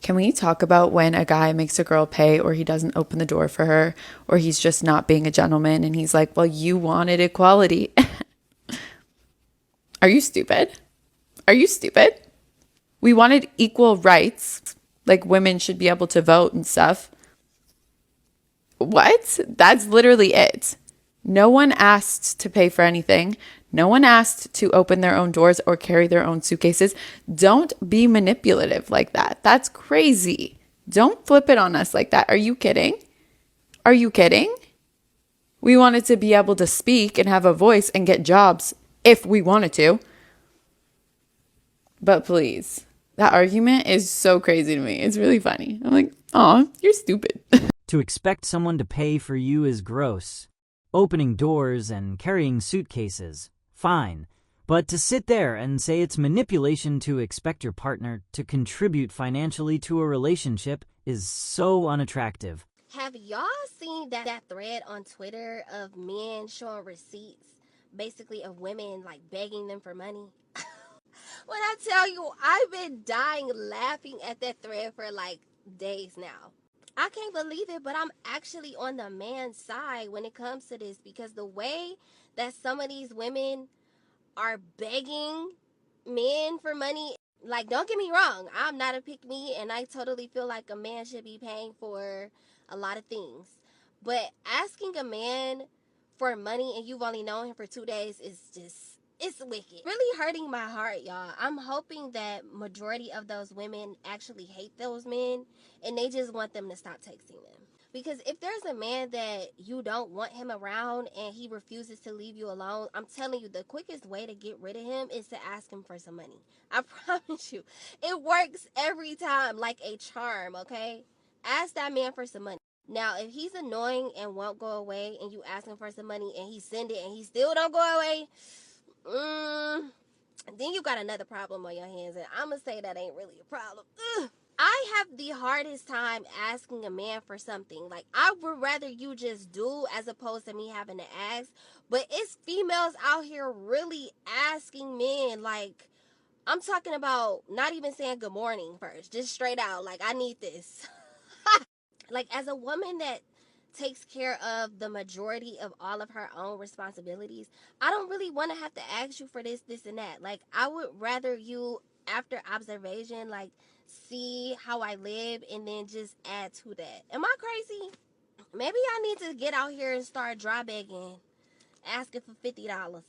Can we talk about when a guy makes a girl pay or he doesn't open the door for her or he's just not being a gentleman and he's like, well, you wanted equality. Are you stupid? Are you stupid? We wanted equal rights, like women should be able to vote and stuff. What? That's literally it. No one asked to pay for anything. No one asked to open their own doors or carry their own suitcases. Don't be manipulative like that. That's crazy. Don't flip it on us like that. Are you kidding? Are you kidding? We wanted to be able to speak and have a voice and get jobs if we wanted to. But please, that argument is so crazy to me. It's really funny. I'm like, oh, you're stupid. To expect someone to pay for you is gross. Opening doors and carrying suitcases, fine. But to sit there and say it's manipulation to expect your partner to contribute financially to a relationship is so unattractive. Have y'all seen that thread on Twitter of men showing receipts, basically of women like begging them for money? When I tell you, I've been dying laughing at that thread for like days now. I can't believe it, but I'm actually on the man's side when it comes to this, because the way that some of these women are begging men for money, like, don't get me wrong, I'm not a pick-me, and I totally feel like a man should be paying for a lot of things. But asking a man for money and you've only known him for 2 days is just, it's wicked. Really hurting my heart, y'all. I'm hoping that majority of those women actually hate those men and they just want them to stop texting them. Because if there's a man that you don't want him around and he refuses to leave you alone, I'm telling you, the quickest way to get rid of him is to ask him for some money. I promise you. It works every time like a charm, okay? Ask that man for some money. Now, if he's annoying and won't go away and you ask him for some money and he send it and he still don't go away, then you got another problem on your hands, and I'm gonna say that ain't really a problem. I have the hardest time asking a man for something. Like, I would rather you just do as opposed to me having to ask. But it's females out here really asking men, like, I'm talking about not even saying good morning first, just straight out, like, I need this. Like, as a woman that takes care of the majority of all of her own responsibilities, I don't really want to have to ask you for this, and that. Like, I would rather you, after observation, like, see how I live and then just add to that. Am I crazy? Maybe I need to get out here and start dry begging, asking for $50.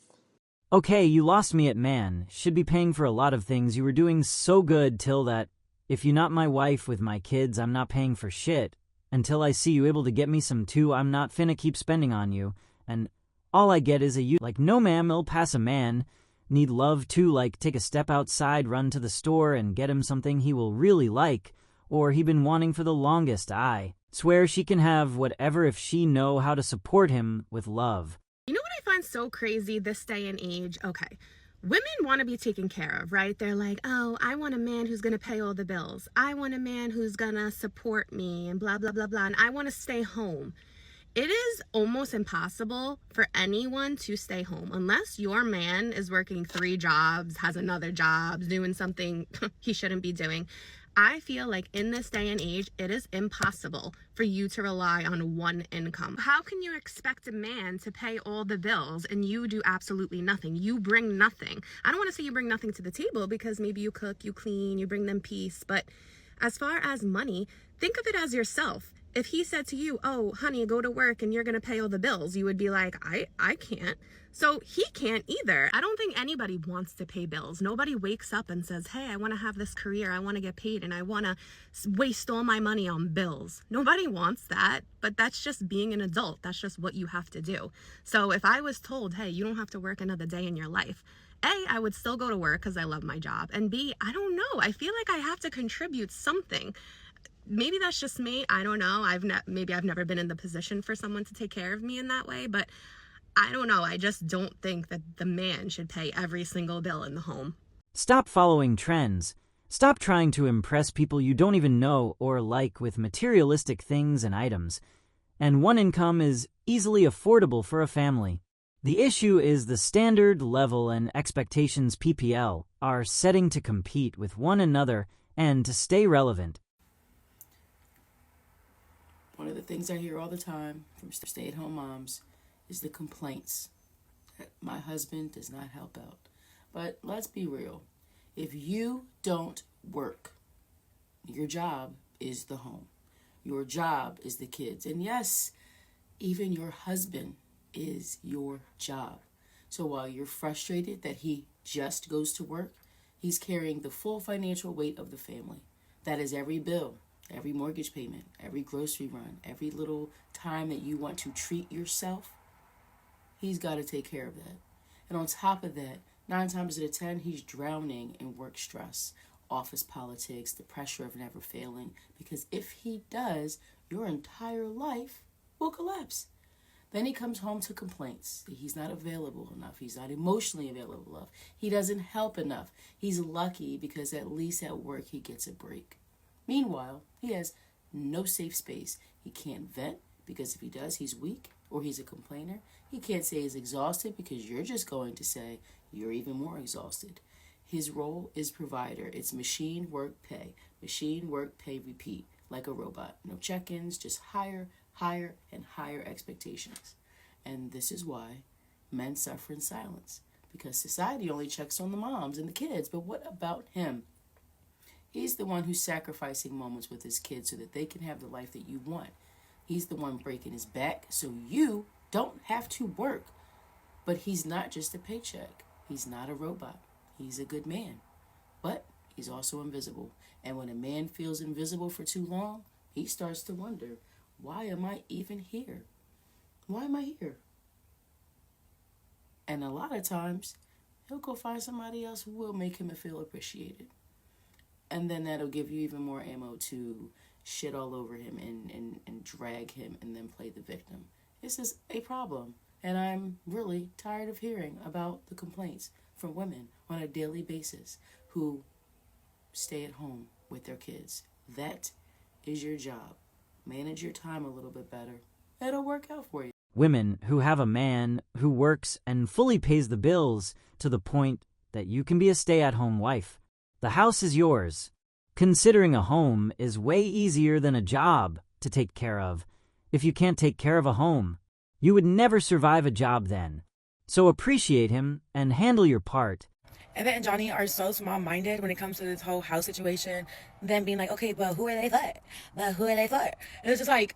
Okay, you lost me at man. Should be paying for a lot of things. You were doing so good till that. If you're not my wife with my kids, I'm not paying for shit. Until I see you able to get me some too, I'm not finna keep spending on you. And all I get is a you. Like, no ma'am, it'll pass a man. Need love too, like take a step outside, run to the store, and get him something he will really like, or he been wanting for the longest. I swear she can have whatever if she know how to support him with love. You know what I find so crazy this day and age? Okay. Women want to be taken care of, right? They're like, oh, I want a man who's going to pay all the bills. I want a man who's going to support me and blah, blah, blah, blah. And I want to stay home. It is almost impossible for anyone to stay home unless your man is working 3 jobs, has another job, doing something he shouldn't be doing. I feel like in this day and age, it is impossible for you to rely on one income. How can you expect a man to pay all the bills and you do absolutely nothing? You bring nothing. I don't want to say you bring nothing to the table, because maybe you cook, you clean, you bring them peace. But as far as money, think of it as yourself. If he said to you, oh, honey, go to work and you're going to pay all the bills, you would be like, I can't. So he can't either. I don't think anybody wants to pay bills. Nobody wakes up and says, hey, I want to have this career. I want to get paid and I want to waste all my money on bills. Nobody wants that, but that's just being an adult. That's just what you have to do. So if I was told, hey, you don't have to work another day in your life, A, I would still go to work because I love my job. And B, I don't know. I feel like I have to contribute something. Maybe that's just me. I don't know. Maybe I've never been in the position for someone to take care of me in that way, but I don't know. I just don't think that the man should pay every single bill in the home. Stop following trends. Stop trying to impress people you don't even know or like with materialistic things and items. And one income is easily affordable for a family. The issue is the standard, level, and expectations PPL are setting to compete with one another and to stay relevant. One of the things I hear all the time from stay-at-home moms is the complaints that my husband does not help out. But let's be real. If you don't work, your job is the home. Your job is the kids. And yes, even your husband is your job. So while you're frustrated that he just goes to work, he's carrying the full financial weight of the family. That is every bill, every mortgage payment, every grocery run, every little time that you want to treat yourself. He's got to take care of that. And on top of that, 9 times out of 10, he's drowning in work stress, office politics, the pressure of never failing. Because if he does, your entire life will collapse. Then he comes home to complaints that he's not available enough. He's not emotionally available enough. He doesn't help enough. He's lucky because at least at work he gets a break. Meanwhile, he has no safe space. He can't vent because if he does, he's weak or he's a complainer. He can't say he's exhausted because you're just going to say you're even more exhausted. His role is provider. It's machine work pay. Machine work pay repeat like a robot. No check-ins, just higher and higher expectations. And this is why men suffer in silence, because society only checks on the moms and the kids. But what about him? He's the one who's sacrificing moments with his kids so that they can have the life that you want. He's the one breaking his back so you don't have to work. But he's not just a paycheck. He's not a robot. He's a good man. But he's also invisible. And when a man feels invisible for too long, he starts to wonder, why am I even here? Why am I here? And a lot of times, he'll go find somebody else who will make him feel appreciated. And then that'll give you even more ammo to shit all over him and drag him and then play the victim. This is a problem. And I'm really tired of hearing about the complaints from women on a daily basis who stay at home with their kids. That is your job. Manage your time a little bit better. It'll work out for you. Women who have a man who works and fully pays the bills to the point that you can be a stay-at-home wife. The house is yours. Considering a home is way easier than a job to take care of. If you can't take care of a home, you would never survive a job then. So appreciate him and handle your part. Evan and Johnny are so small-minded when it comes to this whole house situation. Them being like, okay, but who are they for? But who are they for? And it's just like,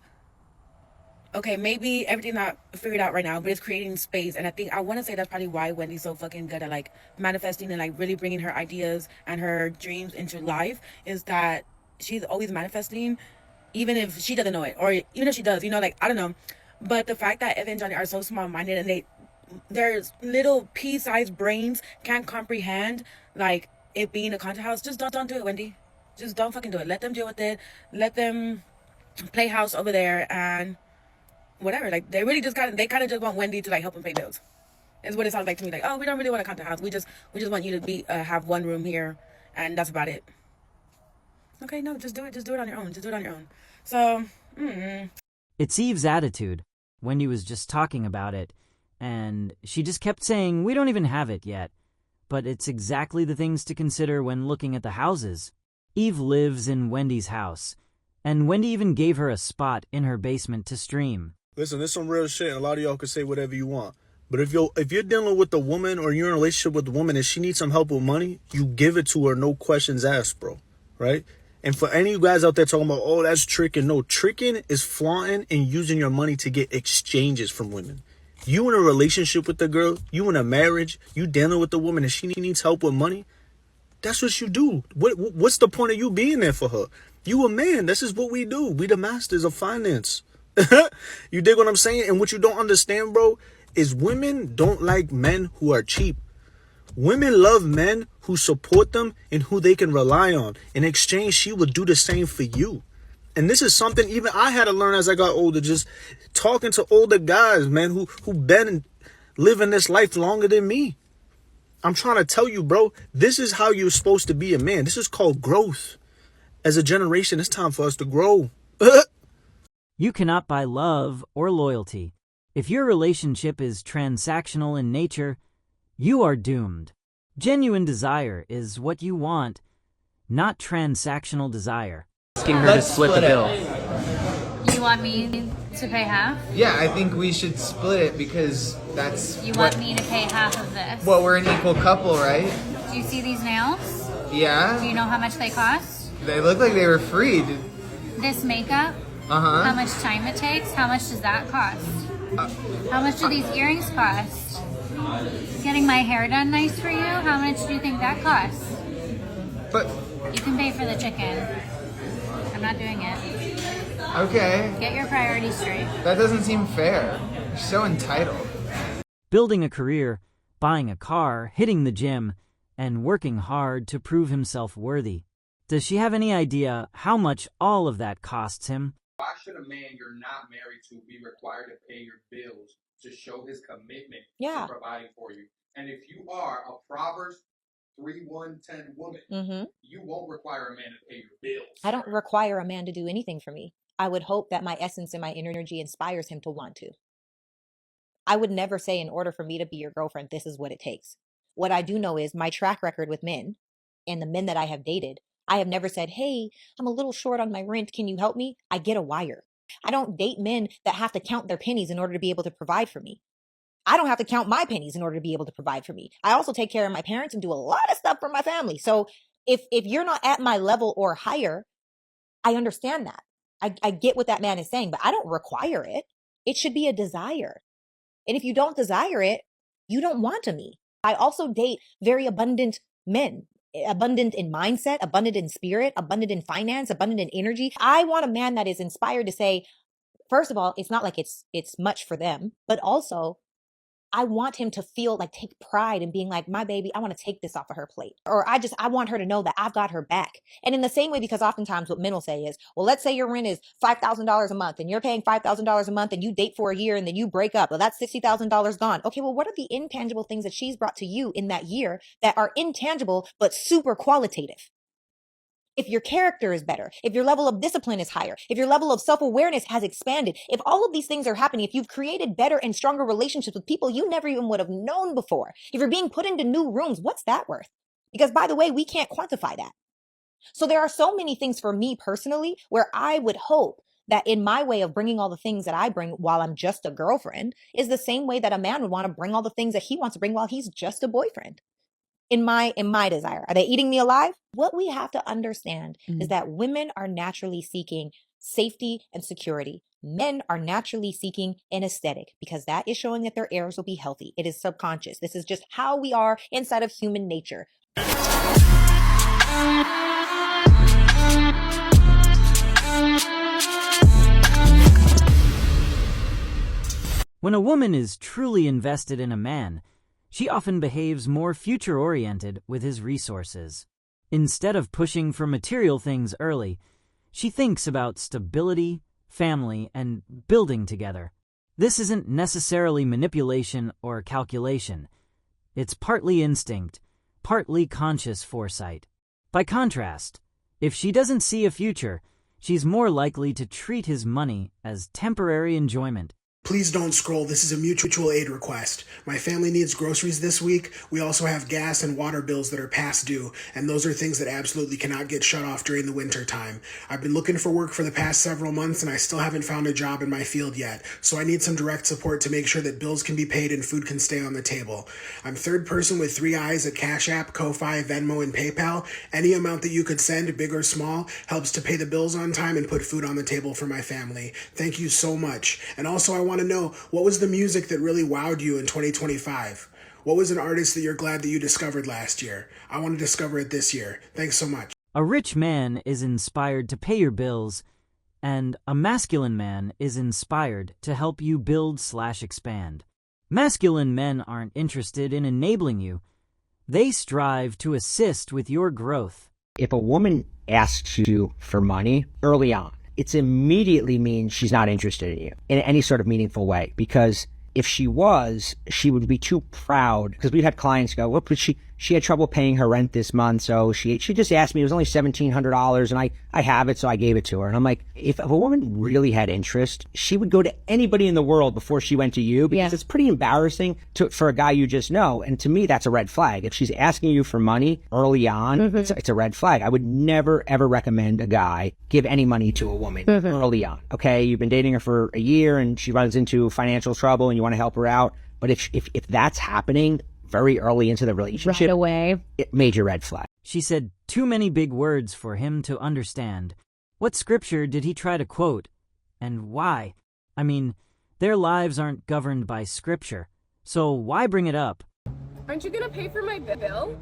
okay, maybe everything's not figured out right now, but it's creating space. And I want to say that's probably why Wendy's so fucking good at like manifesting and like really bringing her ideas and her dreams into life, is that she's always manifesting, even if she doesn't know it, or even if she does, like, I don't know. But the fact that Evan and Johnny are so small-minded and their little pea-sized brains can't comprehend like it being a content house, just don't do it, Wendy. Just don't fucking do it. Let them deal with it. Let them play house over there and whatever. Like they kind of just want Wendy to like help them pay bills. Is what it sounds like to me. Like, oh, we don't really want a content house. We just want you to be have one room here, and that's about it. Okay, no, just do it. Just do it on your own. Just do it on your own. So, It's Eve's attitude. Wendy was just talking about it, and she just kept saying, we don't even have it yet. But it's exactly the things to consider when looking at the houses. Eve lives in Wendy's house, and Wendy even gave her a spot in her basement to stream. Listen, this is some real shit, and a lot of y'all can say whatever you want. But if you're dealing with a woman or you're in a relationship with a woman and she needs some help with money, you give it to her, no questions asked, bro. Right? And for any of you guys out there talking about, oh, that's tricking. No, tricking is flaunting and using your money to get exchanges from women. You in a relationship with the girl, you in a marriage, you dealing with the woman and she needs help with money. That's what you do. What's the point of you being there for her? You a man. This is what we do. We the masters of finance. You dig what I'm saying? And what you don't understand, bro, is women don't like men who are cheap. Women love men who support them and who they can rely on. In exchange, she would do the same for you. And this is something even I had to learn as I got older, just talking to older guys, man, who been living this life longer than me. I'm trying to tell you, bro, this is how you're supposed to be a man. This is called growth. As a generation, it's time for us to grow. You cannot buy love or loyalty. If your relationship is transactional in nature, you are doomed. Genuine desire is what you want, not transactional desire. Asking her to split the bill. You want me to pay half? Yeah, I think we should split it because that's You want me to pay half of this? Well, we're an equal couple, right? Do you see these nails? Yeah. Do you know how much they cost? They look like they were free. This makeup? Uh-huh. How much time it takes? How much does that cost? How much do these earrings cost? Getting my hair done nice for you? How much do you think that costs? But you can pay for the chicken. I'm not doing it. Okay. Get your priorities straight. That doesn't seem fair. You're so entitled. Building a career, buying a car, hitting the gym, and working hard to prove himself worthy. Does she have any idea how much all of that costs him? Why should a man you're not married to be required to pay your bills to show his commitment to providing for you? And if you are a Proverbs 3:1-10 woman, you won't require a man to pay your bills. I don't require a man to do anything for me. I would hope that my essence and my energy inspires him to want to. I would never say, in order for me to be your girlfriend, this is what it takes. What I do know is my track record with men and the men that I have dated, I have never said, hey, I'm a little short on my rent. Can you help me? I get a wire. I don't date men that have to count their pennies in order to be able to provide for me. I don't have to count my pennies in order to be able to provide for me. I also take care of my parents and do a lot of stuff for my family. So if you're not at my level or higher, I understand that. I get what that man is saying, but I don't require it. It should be a desire. And if you don't desire it, you don't want me. I also date very abundant men, abundant in mindset, abundant in spirit, abundant in finance, abundant in energy. I want a man that is inspired to say, first of all, it's not like it's much for them, but also I want him to feel like, take pride in being like, my baby, I want to take this off of her plate. Or I want her to know that I've got her back. And in the same way, because oftentimes what men will say is, well, let's say your rent is $5,000 a month and you're paying $5,000 a month and you date for a year and then you break up. Well, that's $60,000 gone. Okay, well, what are the intangible things that she's brought to you in that year that are intangible but super qualitative? If your character is better, if your level of discipline is higher, if your level of self-awareness has expanded, if all of these things are happening, if you've created better and stronger relationships with people you never even would have known before, if you're being put into new rooms, what's that worth? Because by the way, we can't quantify that. So there are so many things for me personally where I would hope that in my way of bringing all the things that I bring while I'm just a girlfriend is the same way that a man would want to bring all the things that he wants to bring while he's just a boyfriend. In my desire. Are they eating me alive? What we have to understand is that women are naturally seeking safety and security. Men are naturally seeking an aesthetic because that is showing that their heirs will be healthy. It is subconscious. This is just how we are inside of human nature. When a woman is truly invested in a man, she often behaves more future-oriented with his resources. Instead of pushing for material things early, she thinks about stability, family, and building together. This isn't necessarily manipulation or calculation. It's partly instinct, partly conscious foresight. By contrast, if she doesn't see a future, she's more likely to treat his money as temporary enjoyment. Please don't scroll. This is a mutual aid request. My family needs groceries this week. We also have gas and water bills that are past due, and those are things that absolutely cannot get shut off during the winter time. I've been looking for work for the past several months, and I still haven't found a job in my field yet, so I need some direct support to make sure that bills can be paid and food can stay on the table. I'm third person with 3 eyes at Cash App, Ko-Fi, Venmo, and PayPal. Any amount that you could send, big or small, helps to pay the bills on time and put food on the table for my family. Thank you so much. And also, I want to know, what was the music that really wowed you in 2025? What was an artist that you're glad that you discovered last year? I want to discover it this year. Thanks so much. A rich man is inspired to pay your bills, and a masculine man is inspired to help you build/expand. Masculine men aren't interested in enabling you. They strive to assist with your growth. If a woman asks you for money early on, it immediately means she's not interested in you in any sort of meaningful way. Because if she was, she would be too proud. Because we've had clients go, well, but she had trouble paying her rent this month, so she just asked me. It was only $1,700, and I have it, so I gave it to her. And I'm like, if a woman really had interest, she would go to anybody in the world before she went to you, because it's pretty embarrassing for a guy you just know. And to me, that's a red flag. If she's asking you for money early on, it's a red flag. I would never, ever recommend a guy give any money to a woman early on. Okay, you've been dating her for a year, and she runs into financial trouble, and you want to help her out. But if that's happening very early into the relationship, Right away, major red flag. She said too many big words for him to understand. What scripture did he try to quote? And why? I mean, their lives aren't governed by scripture, so why bring it up? Aren't you gonna pay for my bill?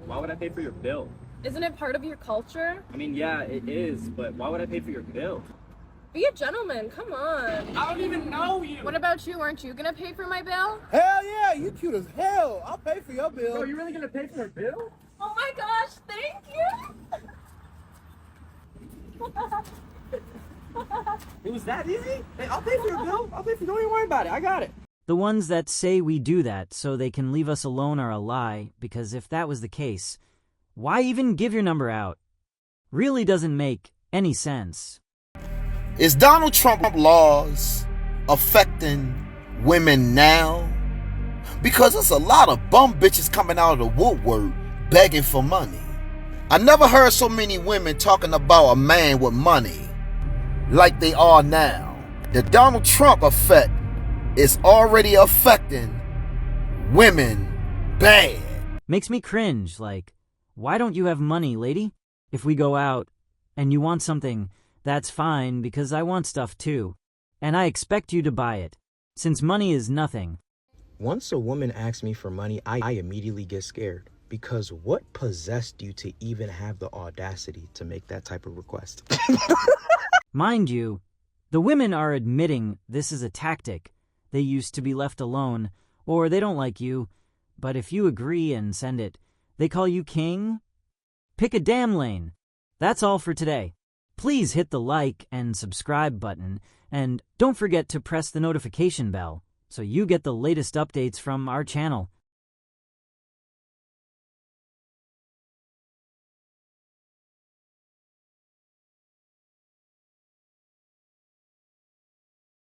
Why would I pay for your bill? Isn't it part of your culture? I mean, yeah, it is, but why would I pay for your bill? Be a gentleman, come on. I don't even know you! What about you? Aren't you gonna pay for my bill? Hell yeah, you cute as hell. I'll pay for your bill. Bro, you really gonna pay for her bill? Oh my gosh, thank you! It was that easy? Hey, I'll pay for your bill. Don't even worry about it. I got it. The ones that say we do that so they can leave us alone are a lie, because if that was the case, why even give your number out? Really doesn't make any sense. Is Donald Trump laws affecting women now? Because there's a lot of bum bitches coming out of the woodwork begging for money. I never heard so many women talking about a man with money like they are now. The Donald Trump effect is already affecting women bad. Makes me cringe, like, why don't you have money, lady? If we go out and you want something, that's fine, because I want stuff too. And I expect you to buy it, since money is nothing. Once a woman asks me for money, I immediately get scared. Because what possessed you to even have the audacity to make that type of request? Mind you, the women are admitting this is a tactic. They used to be left alone, or they don't like you. But if you agree and send it, they call you king? Pick a damn lane. That's all for today. Please hit the like and subscribe button, and don't forget to press the notification bell so you get the latest updates from our channel.